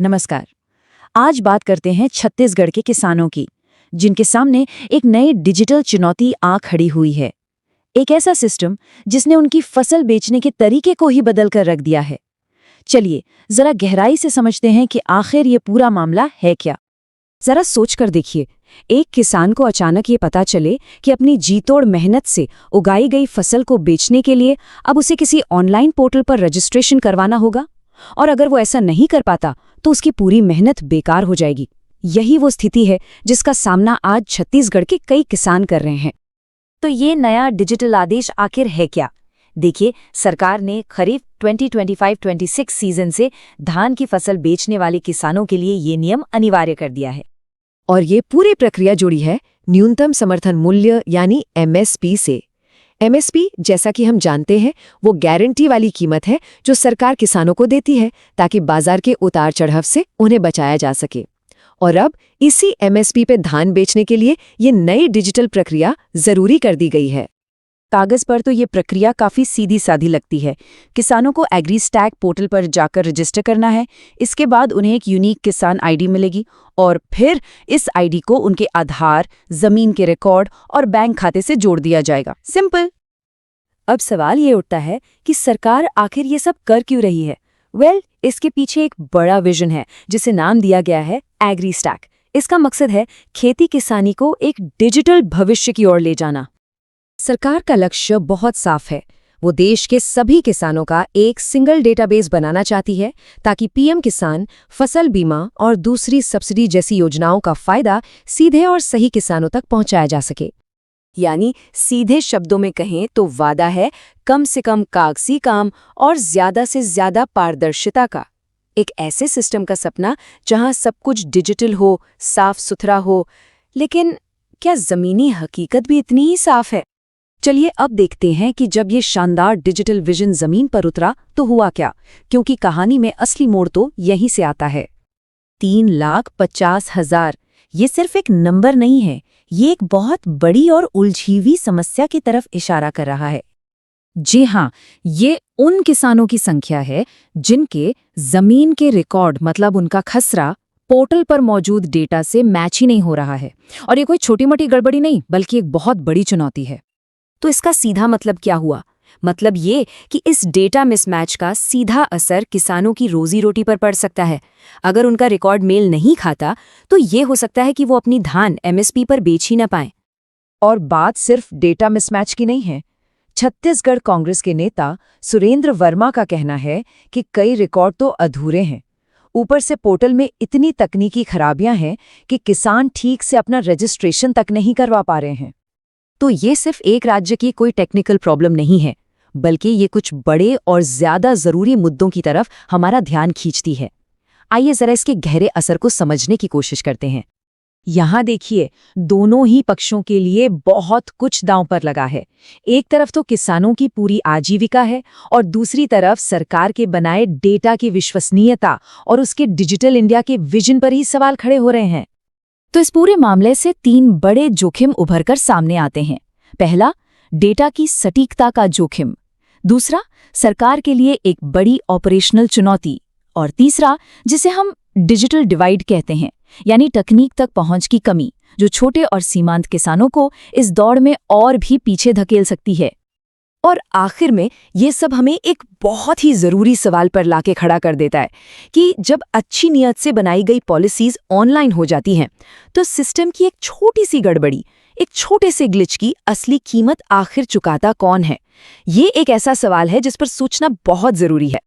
नमस्कार। आज बात करते हैं छत्तीसगढ़ के किसानों की, जिनके सामने एक नई डिजिटल चुनौती आ खड़ी हुई है। एक ऐसा सिस्टम जिसने उनकी फसल बेचने के तरीके को ही बदल कर रख दिया है। चलिए जरा गहराई से समझते हैं कि आखिर ये पूरा मामला है क्या। जरा सोच कर देखिए, एक किसान को अचानक ये पता चले कि अपनी जीतोड़ मेहनत से उगाई गई फसल को बेचने के लिए अब उसे किसी ऑनलाइन पोर्टल पर रजिस्ट्रेशन करवाना होगा, और अगर वो ऐसा नहीं कर पाता तो उसकी पूरी मेहनत बेकार हो जाएगी। यही वो स्थिति है जिसका सामना आज छत्तीसगढ़ के कई किसान कर रहे हैं। तो ये नया डिजिटल आदेश आखिर है क्या? देखिए, सरकार ने खरीफ 2025-26 सीजन से धान की फसल बेचने वाले किसानों के लिए ये नियम अनिवार्य कर दिया है। और ये पूरी प्रक्रिया जुड़ी है न्यूनतम समर्थन मूल्य यानी एमएसपी से। एमएसपी, जैसा कि हम जानते हैं, वो गारंटी वाली कीमत है जो सरकार किसानों को देती है ताकि बाजार के उतार चढ़ाव से उन्हें बचाया जा सके। और अब इसी एमएसपी पे धान बेचने के लिए ये नई डिजिटल प्रक्रिया जरूरी कर दी गई है। कागज पर तो ये प्रक्रिया काफी सीधी साधी लगती है। किसानों को एग्रीस्टैक पोर्टल पर जाकर रजिस्टर करना है। इसके बाद उन्हें एक यूनिक किसान आईडी मिलेगी और फिर इस आईडी को उनके आधार, जमीन के रिकॉर्ड और बैंक खाते से जोड़ दिया जाएगा। सिंपल। अब सवाल ये उठता है कि सरकार आखिर ये सब कर क्यों रही है? इसके पीछे एक बड़ा विजन है जिसे नाम दिया गया है एग्रीस्टैक। इसका मकसद है खेती किसानी को एक डिजिटल भविष्य की ओर ले जाना। सरकार का लक्ष्य बहुत साफ है। वो देश के सभी किसानों का एक सिंगल डेटाबेस बनाना चाहती है ताकि पीएम किसान, फसल बीमा और दूसरी सब्सिडी जैसी योजनाओं का फायदा सीधे और सही किसानों तक पहुंचाया जा सके। यानी सीधे शब्दों में कहें तो वादा है कम से कम कागजी काम और ज्यादा से ज्यादा पारदर्शिता का। एक ऐसे सिस्टम का सपना जहां सब कुछ डिजिटल हो, साफ सुथरा हो। लेकिन क्या जमीनी हकीकत भी इतनी ही साफ है? चलिए अब देखते हैं कि जब ये शानदार डिजिटल विजन जमीन पर उतरा तो हुआ क्या, क्योंकि कहानी में असली मोड़ तो यहीं से आता है। 3,50,000 ये सिर्फ एक नंबर नहीं है, ये एक बहुत बड़ी और उलझी हुई समस्या की तरफ इशारा कर रहा है। जी हाँ, ये उन किसानों की संख्या है जिनके जमीन के रिकॉर्ड, मतलब उनका खसरा, पोर्टल पर मौजूद डेटा से मैच ही नहीं हो रहा है। और ये कोई छोटी मोटी गड़बड़ी नहीं, बल्कि एक बहुत बड़ी चुनौती है। तो इसका सीधा मतलब क्या हुआ? मतलब ये कि इस डेटा मिसमैच का सीधा असर किसानों की रोजी रोटी पर पड़ सकता है। अगर उनका रिकॉर्ड मेल नहीं खाता तो ये हो सकता है कि वो अपनी धान एमएसपी पर बेच ही न पाएं। और बात सिर्फ डेटा मिसमैच की नहीं है। छत्तीसगढ़ कांग्रेस के नेता सुरेंद्र वर्मा का कहना है कि कई रिकॉर्ड तो अधूरे हैं। ऊपर से पोर्टल में इतनी तकनीकी खराबियां हैं कि किसान ठीक से अपना रजिस्ट्रेशन तक नहीं करवा पा रहे हैं। तो ये सिर्फ एक राज्य की कोई टेक्निकल प्रॉब्लम नहीं है, बल्कि ये कुछ बड़े और ज्यादा जरूरी मुद्दों की तरफ हमारा ध्यान खींचती है। आइए जरा इसके गहरे असर को समझने की कोशिश करते हैं। यहाँ देखिए, दोनों ही पक्षों के लिए बहुत कुछ दांव पर लगा है। एक तरफ तो किसानों की पूरी आजीविका है और दूसरी तरफ सरकार के बनाए डेटा की विश्वसनीयता और उसके डिजिटल इंडिया के विजन पर ही सवाल खड़े हो रहे हैं। तो इस पूरे मामले से 3 बड़े जोखिम उभरकर सामने आते हैं। पहला, डेटा की सटीकता का जोखिम। दूसरा, सरकार के लिए एक बड़ी ऑपरेशनल चुनौती। और तीसरा, जिसे हम डिजिटल डिवाइड कहते हैं, यानी तकनीक तक पहुंच की कमी, जो छोटे और सीमांत किसानों को इस दौड़ में और भी पीछे धकेल सकती है। और आखिर में ये सब हमें एक बहुत ही जरूरी सवाल पर लाके खड़ा कर देता है कि जब अच्छी नीयत से बनाई गई पॉलिसीज ऑनलाइन हो जाती हैं, तो सिस्टम की एक छोटी सी गड़बड़ी, एक छोटे से ग्लिच की असली कीमत आखिर चुकाता कौन है? ये एक ऐसा सवाल है जिस पर सोचना बहुत जरूरी है।